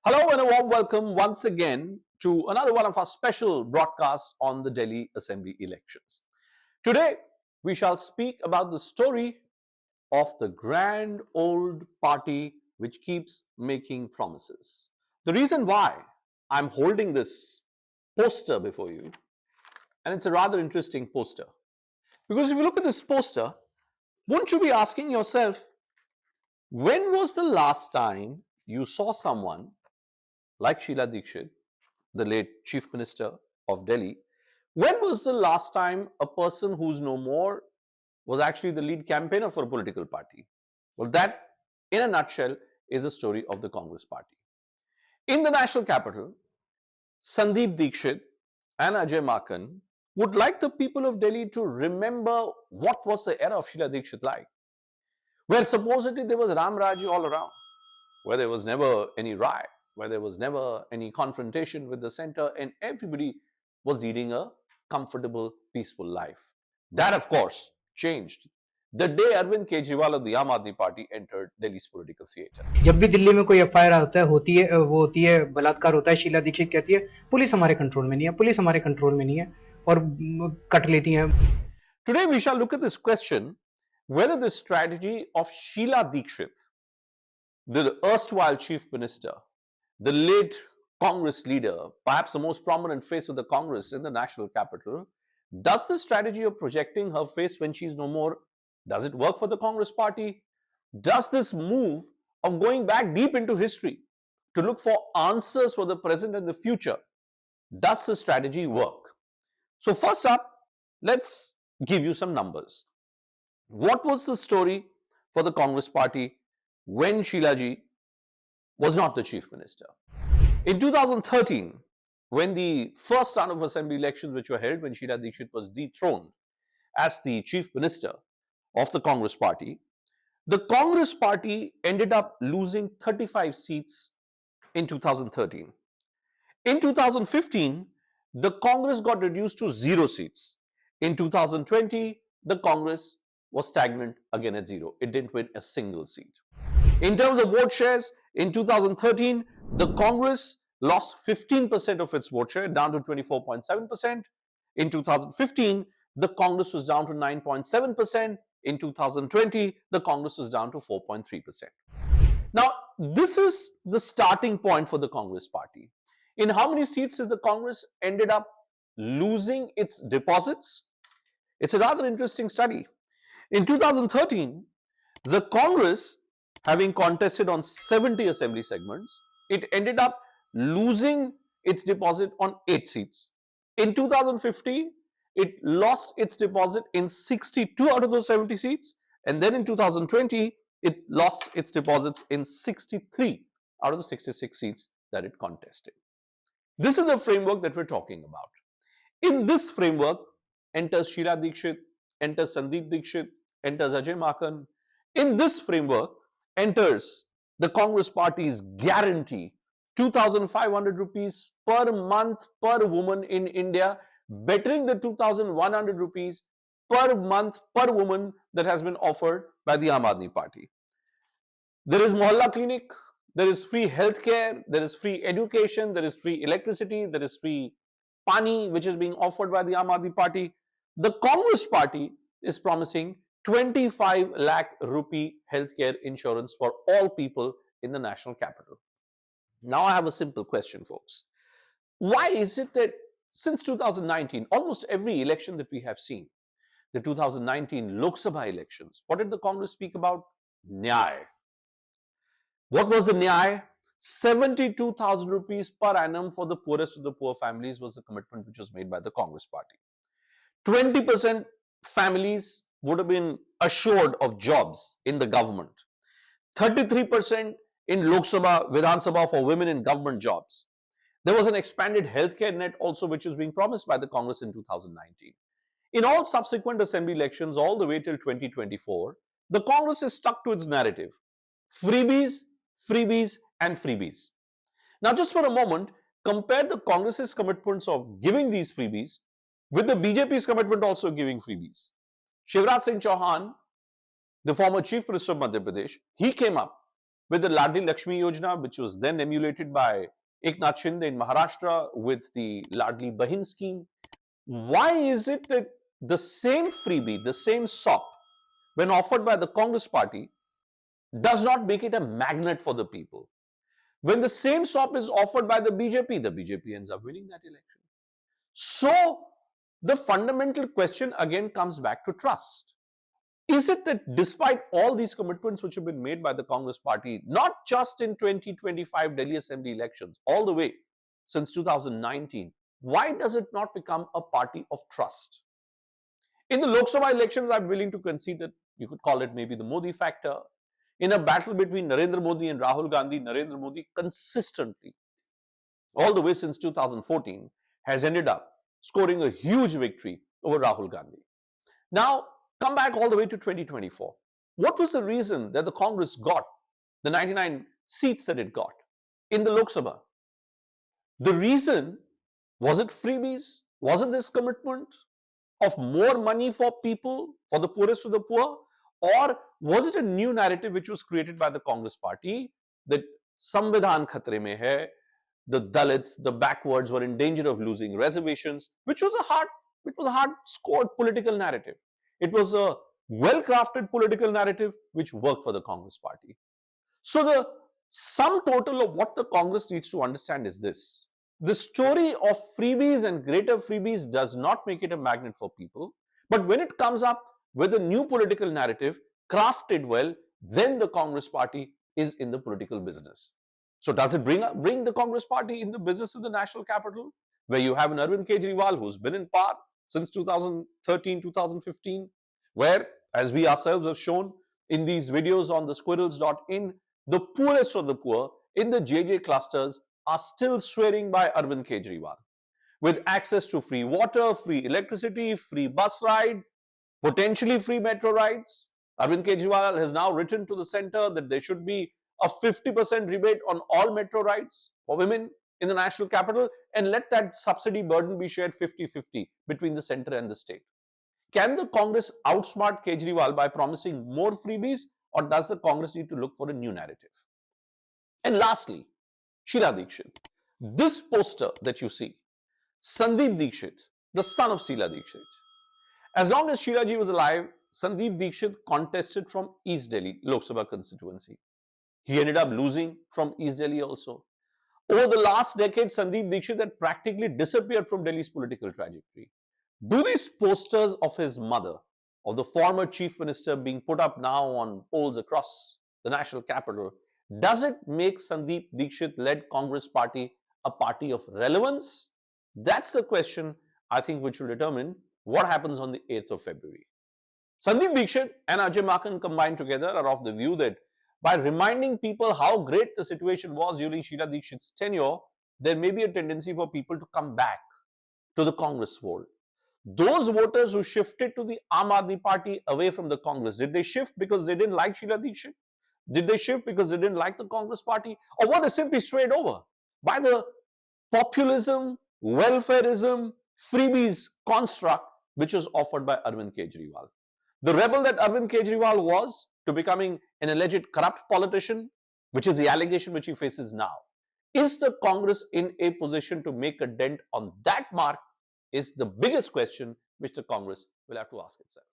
Hello and a warm welcome once again to another one of our special broadcasts on the Delhi Assembly elections. Today, we shall speak about the story of the grand old party which keeps making promises. The reason why I'm holding this poster before you, and it's a rather interesting poster, because if you look at this poster, won't you be asking yourself, when was the last time you saw someone like Sheila Dikshit, the late Chief Minister of Delhi, when was the last time a person who's no more was actually the lead campaigner for a political party? Well, that, in a nutshell, is the story of the Congress party. In the national capital, Sandeep Dikshit and Ajay would like the people of Delhi to remember what was the era of Sheila Dikshit like, where supposedly there was Ram Raj all around, where there was never any riot, where there was never any confrontation with the center, and everybody was leading a comfortable, peaceful life. That, of course, changed the day Arvind Kejriwal of the Aam Aadmi Party entered Delhi's political theatre. जब भी दिल्ली में कोई FIR होती है बलात्कार होता है, शीला दीक्षित कहती है पुलिस हमारे कंट्रोल में नहीं है, पुलिस हमारे कंट्रोल में नहीं है और कट लेती हैं. Today we shall look at this question, whether the strategy of Sheila Dikshit, the erstwhile chief minister, the late Congress leader, perhaps the most prominent face of the Congress in the national capital, does the strategy of projecting her face when she's no more, does it work for the Congress party? Does this move of going back deep into history to look for answers for the present and the future, does the strategy work? So first up, let's give you some numbers. What was the story for the Congress party when Sheila ji was not the chief minister? In 2013, when the first round of assembly elections which were held, when Sheila Dikshit was dethroned as the chief minister of the Congress party, the Congress party ended up losing 35 seats in 2013. In 2015, the Congress got reduced to 0 seats. In 2020, the Congress was stagnant again at 0. It didn't win a single seat. In terms of vote shares, in 2013, the Congress lost 15% of its vote share, down to 24.7%. In 2015, the Congress was down to 9.7%. In 2020, the Congress was down to 4.3%. Now, this is the starting point for the Congress party. In how many seats has the Congress ended up losing its deposits? It's a rather interesting study. In 2013, the Congress, having contested on 70 assembly segments, it ended up losing its deposit on 8 seats. In 2015, it lost its deposit in 62 out of those 70 seats, and then in 2020, it lost its deposits in 63 out of the 66 seats that it contested. This is the framework that we're talking about. In this framework enters Sheila Dikshit, enters Sandeep Dikshit, enters Ajay Makan. In this framework enters the Congress party's guarantee 2,500 rupees per month per woman in India, bettering the 2,100 rupees per month per woman that has been offered by the Aam Aadmi Party. There is Mohalla Clinic, there is free healthcare, there is free education, there is free electricity, there is free pani which is being offered by the Aam Aadmi Party. The Congress party is promising 25 lakh rupee healthcare insurance for all people in the national capital. Now I have a simple question, folks. Why is it that since 2019, almost every election that we have seen, the 2019 Lok Sabha elections, what did the Congress speak about? Nyay. What was the Nyay? 72,000 rupees per annum for the poorest of the poor families was the commitment which was made by the Congress party. 20% families would have been assured of jobs in the government. 33% in Lok Sabha, Vidhan Sabha for women in government jobs. There was an expanded healthcare net also which was being promised by the Congress in 2019. In all subsequent assembly elections all the way till 2024, the Congress is stuck to its narrative. Freebies, freebies and freebies. Now just for a moment, compare the Congress's commitments of giving these freebies with the BJP's commitment also giving freebies. Shivraj Singh Chauhan, the former Chief Minister of Madhya Pradesh, he came up with the Ladli Lakshmi Yojana, which was then emulated by Eknath Shinde in Maharashtra with the Ladli Bahin scheme. Why is it that the same freebie, the same SOP, when offered by the Congress party, does not make it a magnet for the people? When the same SOP is offered by the BJP ends up winning that election. So, the fundamental question again comes back to trust. Is it that despite all these commitments which have been made by the Congress party, not just in 2025 Delhi Assembly elections, all the way since 2019, why does it not become a party of trust? In the Lok Sabha elections, I'm willing to concede that you could call it maybe the Modi factor. In a battle between Narendra Modi and Rahul Gandhi, Narendra Modi consistently, all the way since 2014, has ended up scoring a huge victory over Rahul Gandhi. Now, come back all the way to 2024. What was the reason that the Congress got the 99 seats that it got in the Lok Sabha? The reason, was it freebies? Was it this commitment of more money for people, for the poorest of the poor? Or was it a new narrative which was created by the Congress party that Samvidhan khatre mein hai, the Dalits, the backwards were in danger of losing reservations, which was a hard scored political narrative. It was a well-crafted political narrative which worked for the Congress party. So the sum total of what the Congress needs to understand is this. The story of freebies and greater freebies does not make it a magnet for people. But when it comes up with a new political narrative, crafted well, then the Congress party is in the political business. So does it bring the Congress party in the business of the national capital, where you have an Arvind Kejriwal who's been in power since 2013, 2015, where, as we ourselves have shown in these videos on the squirrels.in, the poorest of the poor in the JJ clusters are still swearing by Arvind Kejriwal. With access to free water, free electricity, free bus ride, potentially free metro rides, Arvind Kejriwal has now written to the center that there should be a 50% rebate on all metro rides for women in the national capital, and let that subsidy burden be shared 50-50 between the center and the state. Can the Congress outsmart Kejriwal by promising more freebies, or does the Congress need to look for a new narrative? And lastly, Sheila Dikshit. This poster that you see, Sandeep Dikshit, the son of Sheila Dikshit. As long as Sheila ji was alive, Sandeep Dikshit contested from East Delhi Lok Sabha constituency. He ended up losing from East Delhi also. Over the last decade, Sandeep Dikshit had practically disappeared from Delhi's political trajectory. Do these posters of his mother, of the former chief minister, being put up now on poles across the national capital, does it make Sandeep Dikshit-led Congress party a party of relevance? That's the question, I think, which will determine what happens on the 8th of February. Sandeep Dikshit and Ajay Makan combined together are of the view that by reminding people how great the situation was during Sheila Dikshit's tenure, there may be a tendency for people to come back to the Congress fold. Those voters who shifted to the Aam Aadmi Party away from the Congress, did they shift because they didn't like Sheila Dikshit? Did they shift because they didn't like the Congress party? Or were they simply swayed over by the populism, welfareism, freebies construct which was offered by Arvind Kejriwal? The rebel that Arvind Kejriwal was to becoming an alleged corrupt politician, which is the allegation which he faces now. Is the Congress in a position to make a dent on that mark? Is the biggest question which the Congress will have to ask itself.